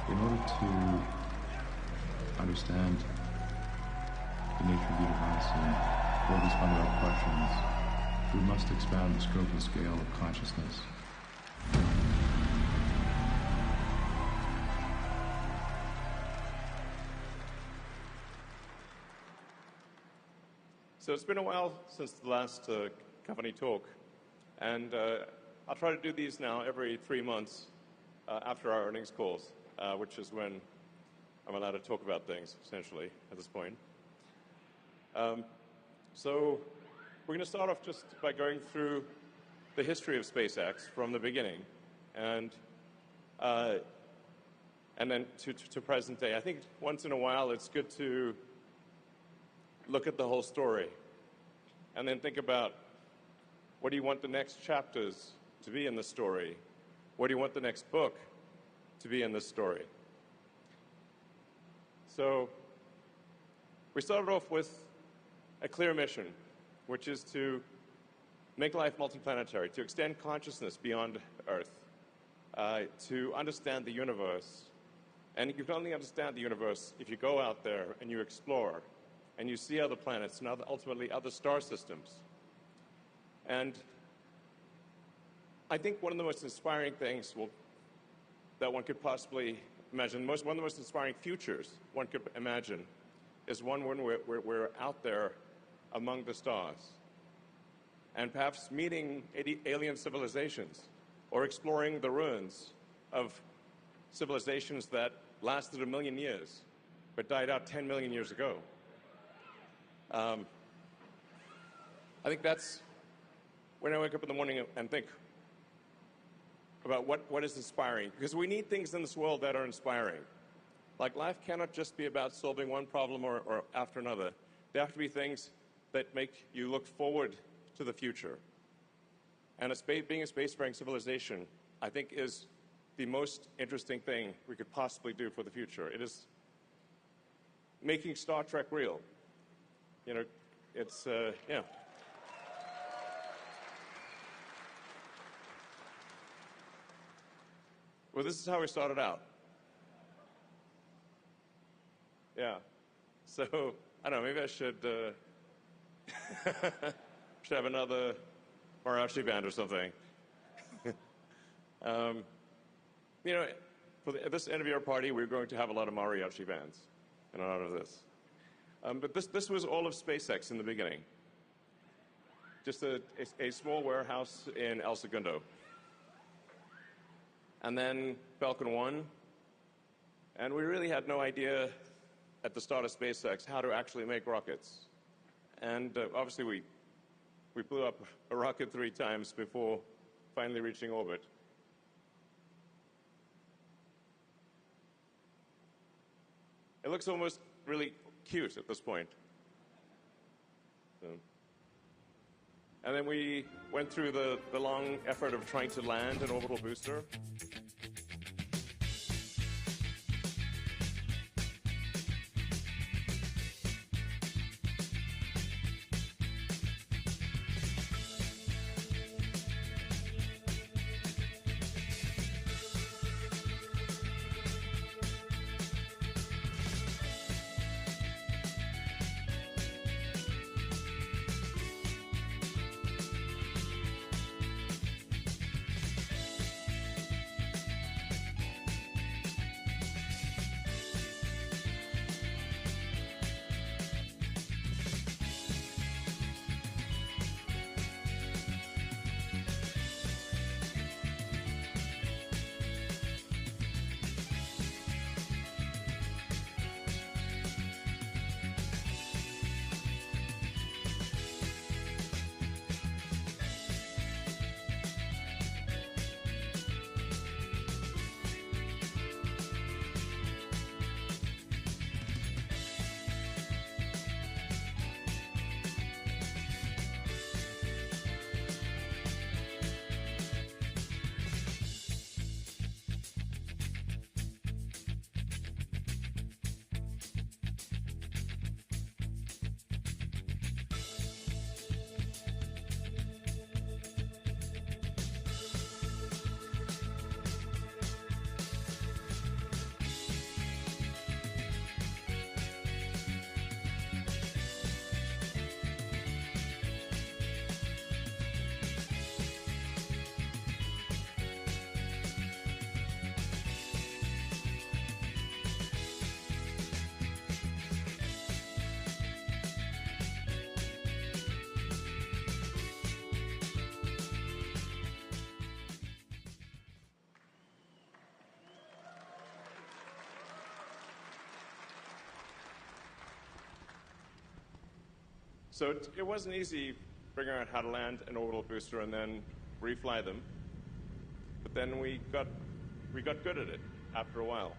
In order to understand the nature of the universe and all these fundamental questions, we must expand the scope and scale of consciousness. So it's been a while since the last company talk, and I'll try to do these now every 3 months after our earnings calls, which is when I'm allowed to talk about things, essentially, at this point. So we're going to start off just by going through the history of SpaceX from the beginning, and then to present day. I think once in a while it's good to look at the whole story and then think about, what do you want the next chapters to be in the story? What do you want the next book to be in this story? So we started off with a clear mission, which is to make life multi-planetary, to extend consciousness beyond Earth, to understand the universe. And you can only understand the universe if you go out there and you explore and you see other planets and ultimately other star systems. And I think one of the most inspiring things that one could possibly imagine, one of the most inspiring futures one could imagine, is one when we're out there among the stars and perhaps meeting alien civilizations or exploring the ruins of civilizations that lasted 1 million years but died out 10 million years ago. I think that's when I wake up in the morning and think about what is inspiring. Because we need things in this world that are inspiring. Like, life cannot just be about solving one problem or after another. There have to be things that make you look forward to the future. And being a spacefaring civilization, I think, is the most interesting thing we could possibly do for the future. It is making Star Trek real. You know, it's, yeah. Well, this is how we started out. Yeah. So, I don't know, maybe I should have another mariachi band or something. You know, for this end of year party, we're going to have a lot of mariachi bands in honor of this. But this was all of SpaceX in the beginning. Just a small warehouse in El Segundo. And then Falcon 1. And we really had no idea at the start of SpaceX how to actually make rockets. And obviously we blew up a rocket 3 times before finally reaching orbit. It looks almost really cute at this point. So. And then we went through the long effort of trying to land an orbital booster. So it wasn't easy figuring out how to land an orbital booster and then refly them. But then we got good at it after a while.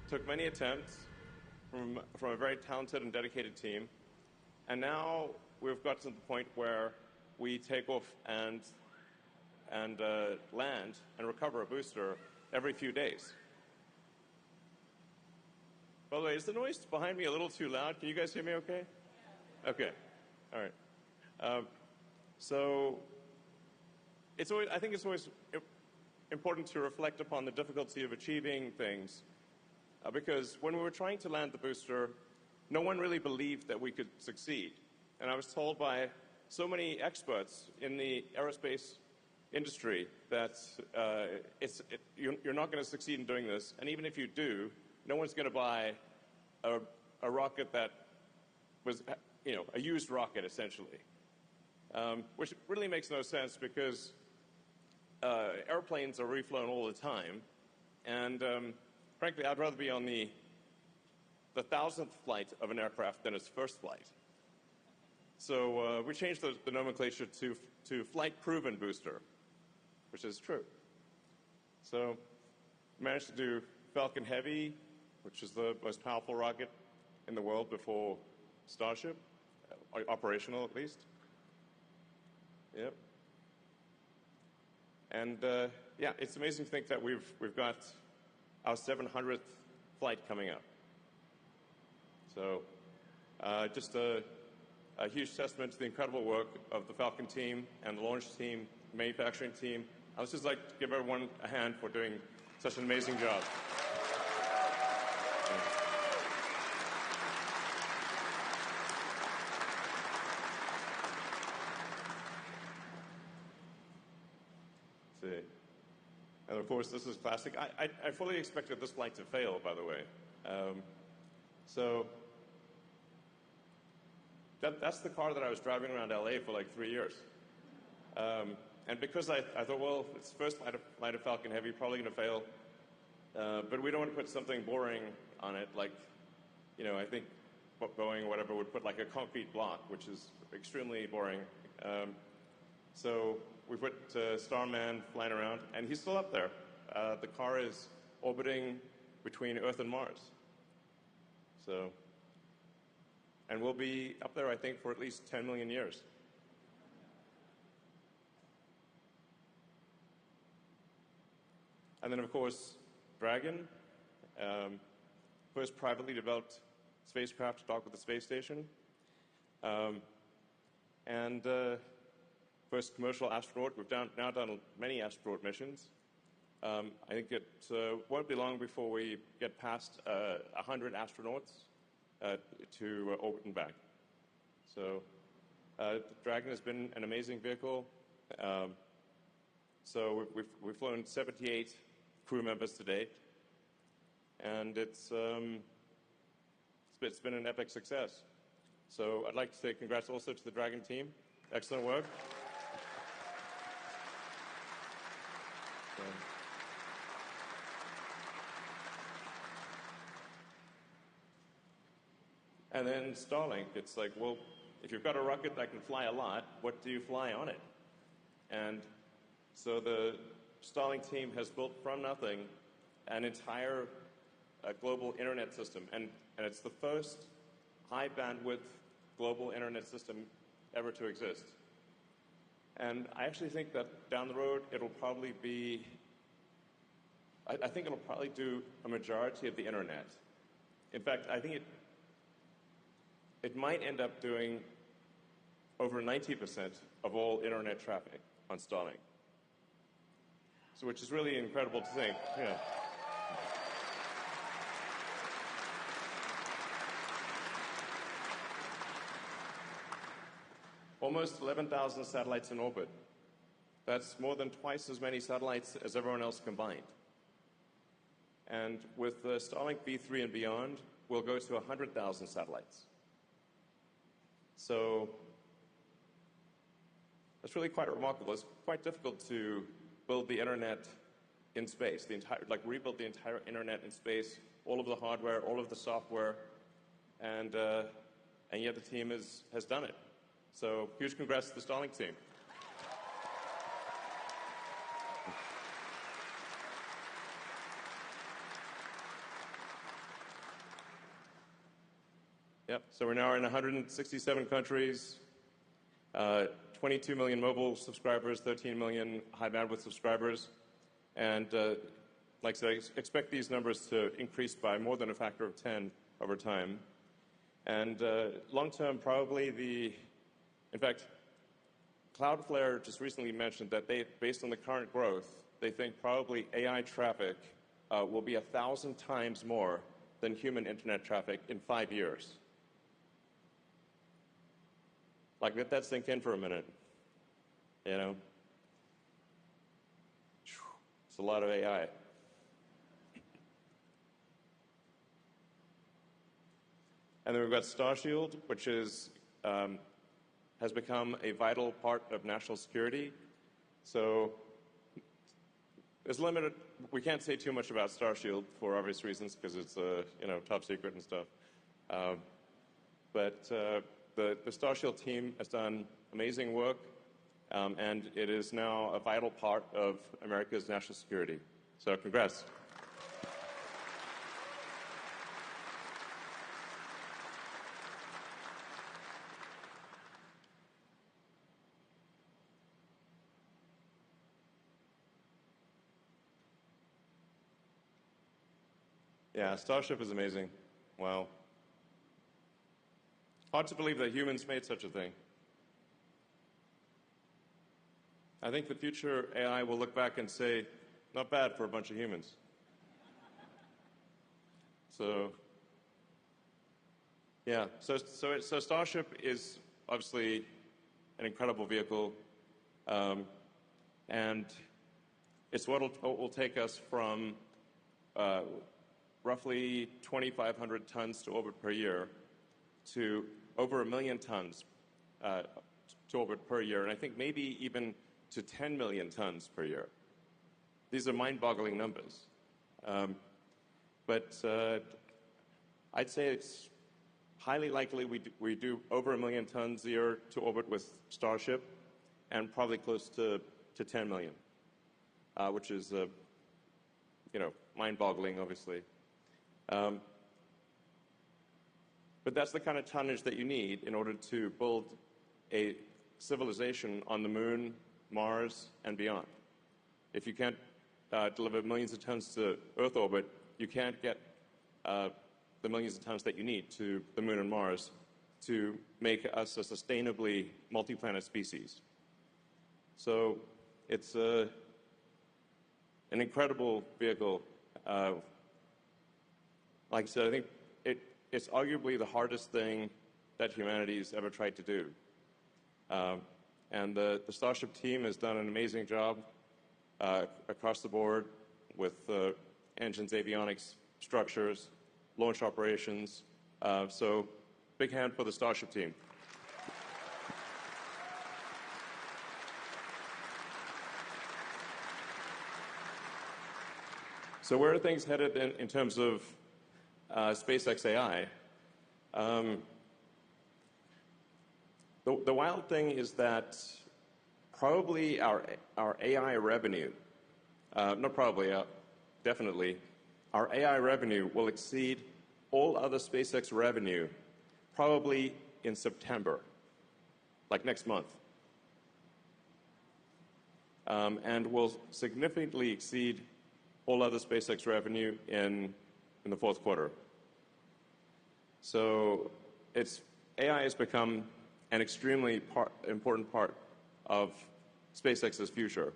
Took many attempts from a very talented and dedicated team. And now we've got to the point where we take off and land and recover a booster every few days. By the way, is the noise behind me a little too loud? Can you guys hear me okay? Okay. All right. So I think it's always important to reflect upon the difficulty of achieving things, because when we were trying to land the booster, no one really believed that we could succeed. And I was told by so many experts in the aerospace industry that you're not going to succeed in doing this, and even if you do, no one's going to buy a rocket that was, a used rocket, essentially, which really makes no sense because airplanes are reflown all the time, and frankly, I'd rather be on the 1,000th flight of an aircraft than its first flight. So we changed the nomenclature to flight-proven booster, which is true. So we managed to do Falcon Heavy, which is the most powerful rocket in the world before Starship, operational at least. Yep. And it's amazing to think that we've got our 700th flight coming up. So just a huge testament to the incredible work of the Falcon team and the launch team, manufacturing team. I would just like to give everyone a hand for doing such an amazing job. And of course, this is classic. I fully expected this flight to fail, by the way. So that's the car that I was driving around LA for like 3 years. And because I thought, well, it's the first flight of Falcon Heavy, probably going to fail. But we don't want to put something boring on it, like, I think Boeing or whatever would put like a concrete block, which is extremely boring. So we put Starman flying around, and he's still up there. The car is orbiting between Earth and Mars. So, and we'll be up there, I think, for at least 10 million years. And then, of course, Dragon, first privately developed spacecraft to dock with the space station, and first commercial astronaut. We've now done many astronaut missions. I think it won't be long before we get past 100 astronauts to orbit and back. So Dragon has been an amazing vehicle. So we've flown 78 crew members to date, and it's been an epic success. So I'd like to say congrats also to the Dragon team. Excellent work. And then Starlink, it's like, well, if you've got a rocket that can fly a lot, what do you fly on it? And so the Starlink team has built from nothing an entire global internet system. And it's the first high bandwidth global internet system ever to exist. And I actually think that down the road, it'll probably be, I think it'll probably do a majority of the internet. In fact, I think it might end up doing over 90% of all internet traffic on Starlink. So, which is really incredible to think. Yeah. Almost 11,000 satellites in orbit. That's more than twice as many satellites as everyone else combined. And with the Starlink V3 and beyond, we'll go to 100,000 satellites. So that's really quite remarkable. It's quite difficult to build the internet in space, rebuild the entire internet in space, all of the hardware, all of the software, and yet the team has done it. So huge congrats to the Starlink team. Yep, so we're now in 167 countries, 22 million mobile subscribers, 13 million high bandwidth subscribers, and like I said, I expect these numbers to increase by more than a factor of 10 over time. And long term, probably in fact, Cloudflare just recently mentioned that based on the current growth, they think probably AI traffic will be 1,000 times more than human internet traffic in 5 years. Like, let that sink in for a minute, you know? It's a lot of AI. And then we've got Starshield, which has become a vital part of national security. So it's limited. We can't say too much about Starshield for obvious reasons, because it's top secret and stuff. But the Starshield team has done amazing work, and it is now a vital part of America's national security. So congrats. Yeah, Starship is amazing. Wow. Hard to believe that humans made such a thing. I think the future AI will look back and say, not bad for a bunch of humans. So, yeah. So Starship is obviously an incredible vehicle, and it's what will take us from roughly 2,500 tons to orbit per year to over 1 million tons to orbit per year, and I think maybe even to 10 million tons per year. These are mind-boggling numbers. But I'd say it's highly likely we do over 1 million tons a year to orbit with Starship, and probably close to 10 million, which is mind-boggling, obviously. But that's the kind of tonnage that you need in order to build a civilization on the moon, Mars, and beyond. If you can't deliver millions of tons to Earth orbit, you can't get the millions of tons that you need to the moon and Mars to make us a sustainably multi-planet species. So it's an incredible vehicle. Like I said, I think it's arguably the hardest thing that humanity's ever tried to do. And the Starship team has done an amazing job across the board with engines, avionics, structures, launch operations. So big hand for the Starship team. So where are things headed in terms of SpaceX AI? The wild thing is that probably our AI revenue, not probably, definitely, our AI revenue will exceed all other SpaceX revenue probably in September, like next month. And will significantly exceed all other SpaceX revenue in the fourth quarter. So AI has become an extremely important part of SpaceX's future.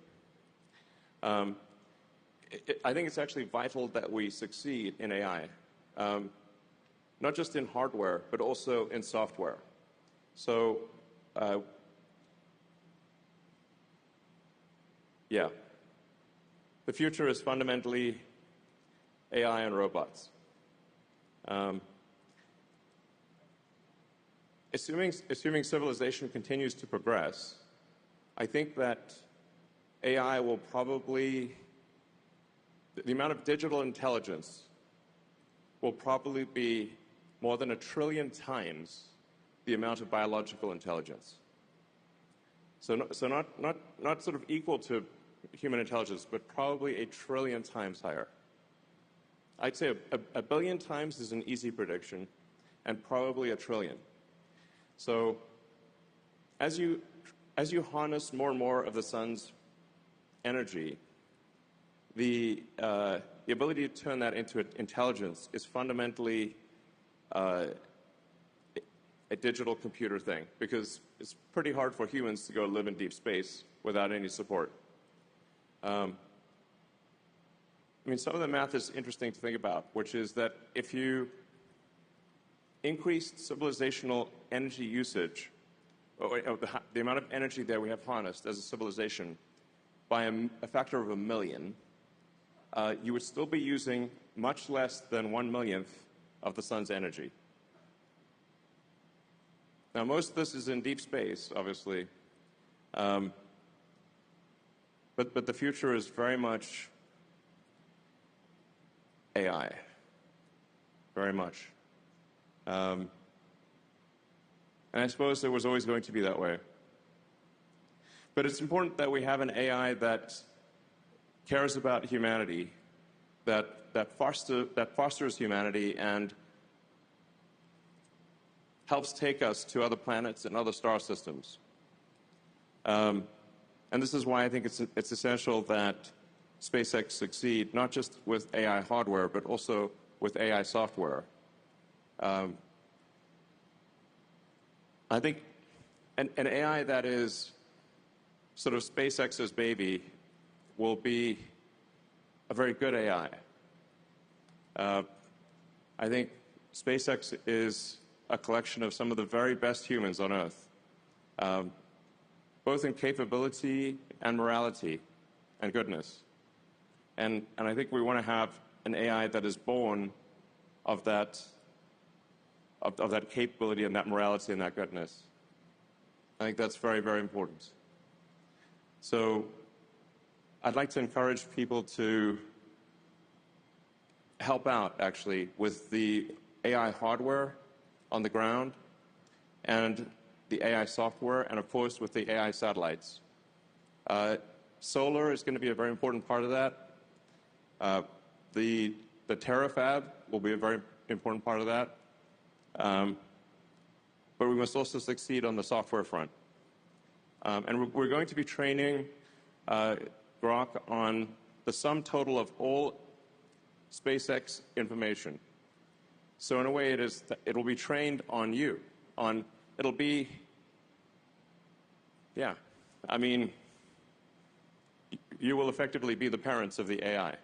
I think it's actually vital that we succeed in AI, not just in hardware, but also in software. So, yeah. The future is fundamentally AI and robots. Assuming civilization continues to progress, I think that AI will probably, the amount of digital intelligence will probably be more than 1 trillion times the amount of biological intelligence. So not sort of equal to human intelligence, but probably 1 trillion times higher. I'd say a billion times is an easy prediction, and probably 1 trillion. So as you harness more and more of the sun's energy, the ability to turn that into intelligence is fundamentally a digital computer thing, because it's pretty hard for humans to go live in deep space without any support. I mean, some of the math is interesting to think about, which is that if you increase civilizational energy usage, or the amount of energy that we have harnessed as a civilization, by a factor of 1 million, you would still be using much less than 1/millionth of the sun's energy. Now, most of this is in deep space, obviously, but the future is very much AI, very much. And I suppose it was always going to be that way. But it's important that we have an AI that cares about humanity, that fosters humanity and helps take us to other planets and other star systems. And this is why I think it's essential that SpaceX succeed, not just with AI hardware, but also with AI software. I think an AI that is sort of SpaceX's baby will be a very good AI. I think SpaceX is a collection of some of the very best humans on Earth, both in capability and morality and goodness. And I think we want to have an AI that is born of that capability and that morality and that goodness. I think that's very, very important. So I'd like to encourage people to help out, actually, with the AI hardware on the ground and the AI software, and of course with the AI satellites. Solar is going to be a very important part of that. The terafab will be a very important part of that. But we must also succeed on the software front. And we're going to be training Grok on the sum total of all SpaceX information. So in a way, it'll be trained on you. It'll be, yeah, I mean, you will effectively be the parents of the AI.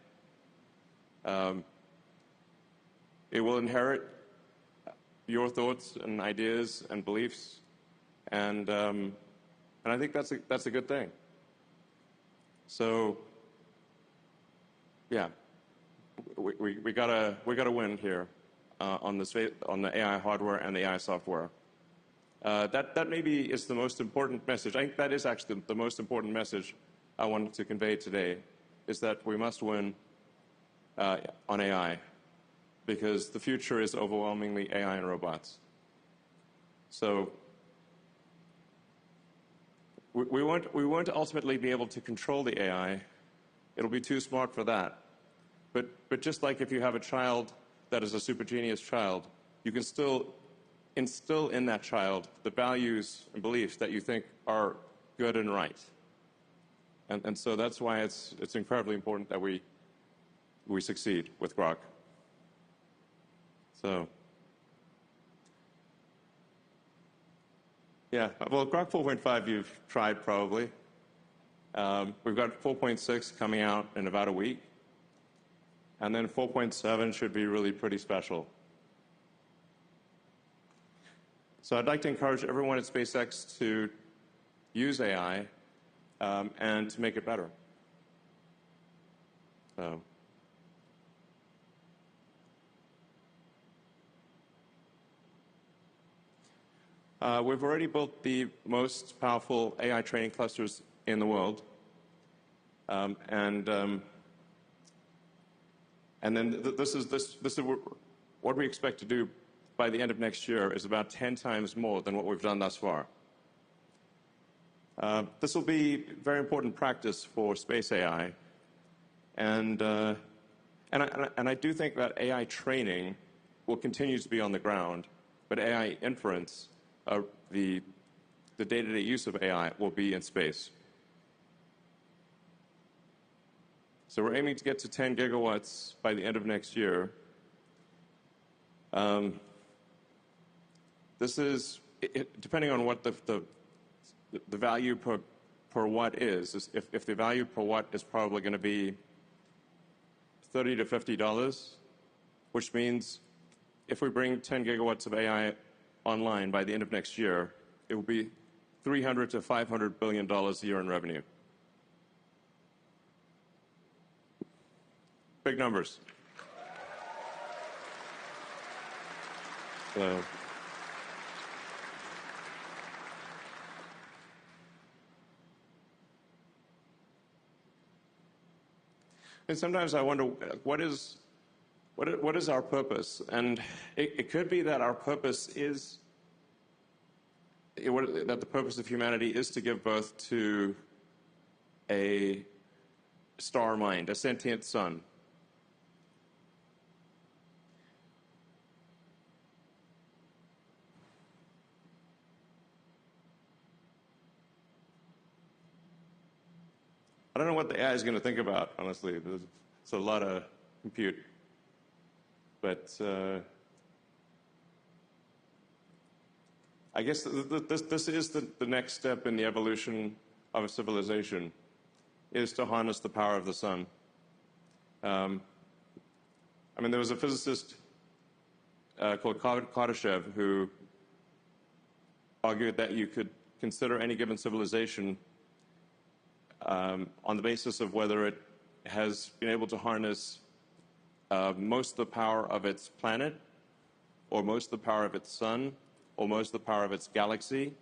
It will inherit your thoughts and ideas and beliefs, and I think that's a good thing. So, yeah, we gotta win here on the AI hardware and the AI software. That maybe is the most important message. I think that is actually the most important message I wanted to convey today, is that we must win on AI, because the future is overwhelmingly AI and robots. So we won't ultimately be able to control the AI. It'll be too smart for that. But just like if you have a child that is a super genius child, you can still instill in that child the values and beliefs that you think are good and right. And so that's why it's incredibly important that we succeed with Grok. So, yeah, well, Grok 4.5 you've tried probably. We've got 4.6 coming out in about a week. And then 4.7 should be really pretty special. So I'd like to encourage everyone at SpaceX to use AI and to make it better. So. We've already built the most powerful AI training clusters in the world. And then this is what we expect to do by the end of next year, is about 10 times more than what we've done thus far. This will be very important practice for space AI, and I do think that AI training will continue to be on the ground, but AI inference, the day-to-day use of AI, will be in space. So we're aiming to get to 10 gigawatts by the end of next year. This is, depending on what the value per watt is, if the value per watt is probably going to be $30 to $50, which means if we bring 10 gigawatts of AI online by the end of next year, it will be $300 to $500 billion a year in revenue. Big numbers. So, and sometimes I wonder, what is our purpose? And it could be that our purpose is, that the purpose of humanity is to give birth to a star mind, a sentient sun. I don't know what the AI is going to think about, honestly. It's a lot of compute. But I guess this is the next step in the evolution of a civilization, is to harness the power of the sun. I mean, there was a physicist called Kardashev who argued that you could consider any given civilization on the basis of whether it has been able to harness most of the power of its planet, or most of the power of its sun, or most of the power of its galaxy,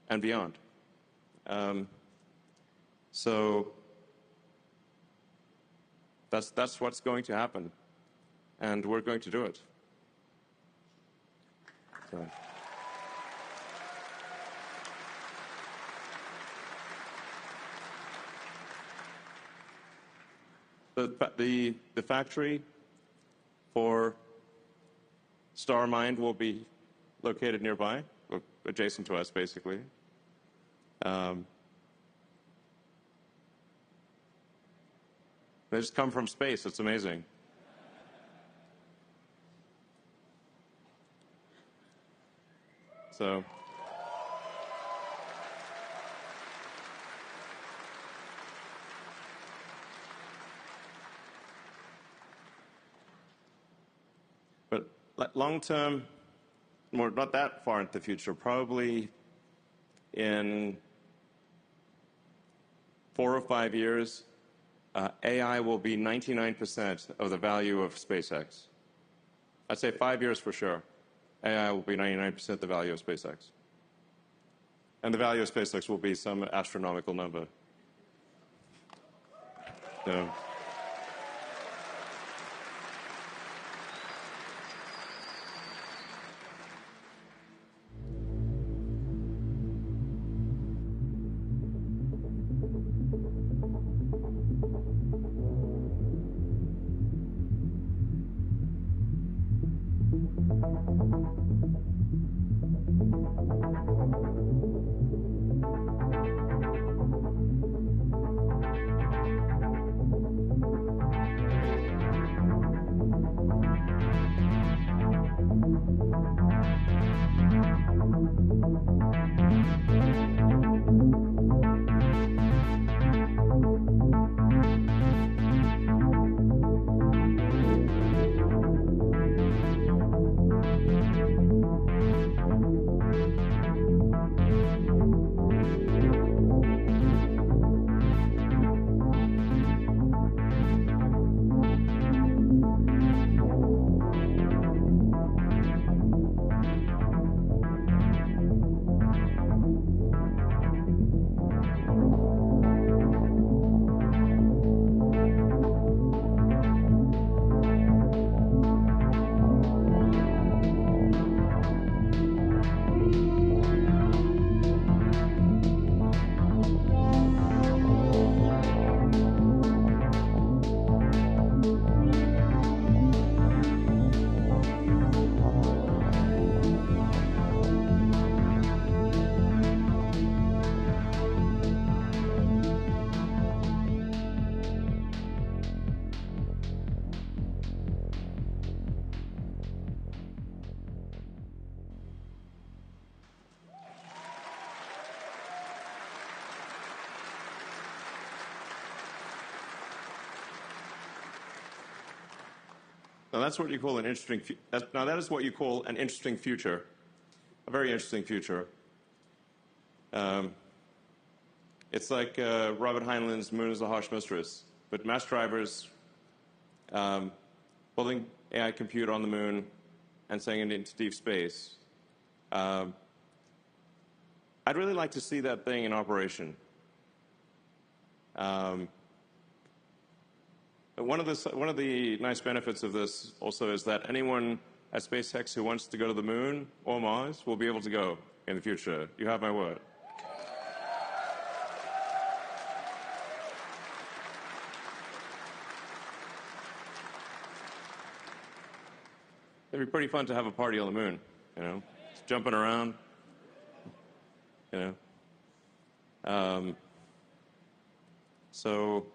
and beyond. So that's what's going to happen, and we're going to do it. So. The factory for StarMind will be located nearby, adjacent to us, basically. They just come from space. It's amazing. So. But long term, not that far into the future, probably in 4 or 5 years, AI will be 99% of the value of SpaceX. I'd say 5 years for sure. AI will be 99% the value of SpaceX. And the value of SpaceX will be some astronomical number. So. Now that's what you call an interesting. Now that is what you call an interesting future, a very interesting future. It's like Robert Heinlein's "Moon is a Harsh Mistress," but mass drivers building AI compute on the moon and sending it into deep space. I'd really like to see that thing in operation. One of the nice benefits of this also is that anyone at SpaceX who wants to go to the moon or Mars will be able to go in the future. You have my word. It'd be pretty fun to have a party on the moon, you know, just jumping around, you know. So,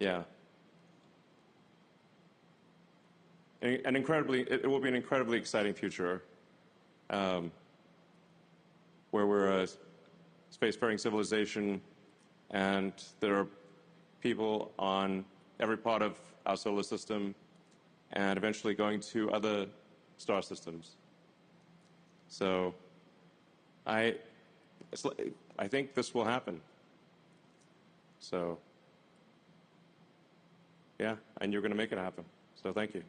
yeah. It will be an incredibly exciting future where we're a spacefaring civilization and there are people on every part of our solar system and eventually going to other star systems. So I think this will happen. So, yeah, and you're going to make it happen. So thank you.